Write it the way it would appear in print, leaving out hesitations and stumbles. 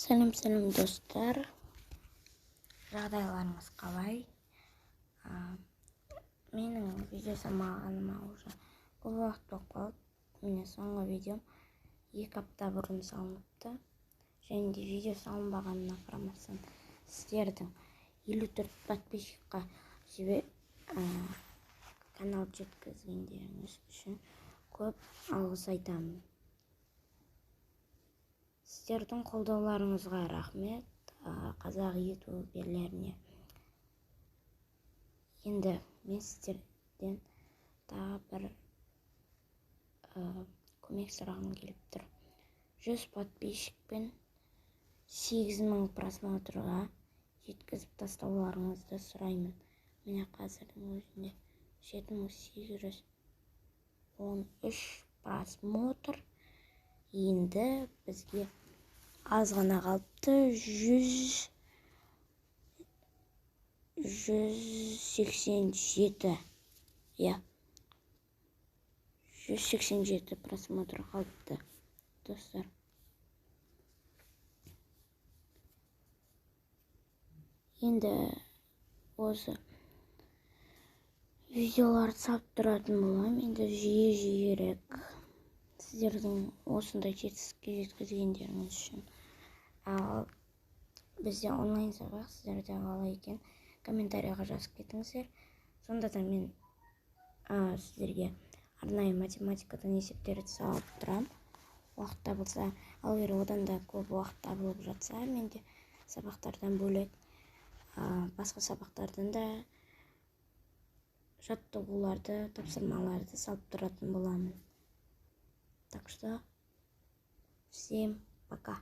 Сәлем достар, жағдайларыңыз қалай? Менің видео салмағаныма уже көп уақыт болып қалды. Міне соңғы видеом 2 апта бұрын салыныпты. Және де видео салынбағанына қарамастан сіздердің 54 подписчикқа канал жеткізгендеріңіз үшін көп алғыс айтамын. Сіздердің қолдауларыңызға рахмет, қазақ ютуберлеріне. Енді мен сіздерден тағы бір көмек сұрағым келіп тұр. 100 подписчикпен 8000 просмотрға жеткізіп тастауларыңызды сұраймын. Міне қазірдің өзінде 7813 просмотр. Енді бізге аз ғана қалыпты, 187 187 просмотр қалыпты достар. Енді осы видеоларды салып тұратын болам. Енді жиірек сіздердің осындай жетістікке жеткізгендеріңіз үшін. Бізде онлайн сабақ, сіздерде қалай екен комментарийға жазып кетіңіздер. Сонда да мен сіздерге арнайы математикадан есептерді салып тұрам. Уақыт табылса, ал егер одан да көп уақыт табылып жатса, менде сабақтардан бөлек басқа сабақтардан да жаттығуларды, тапсырмаларды салып тұратын боламын. Так что всем пока.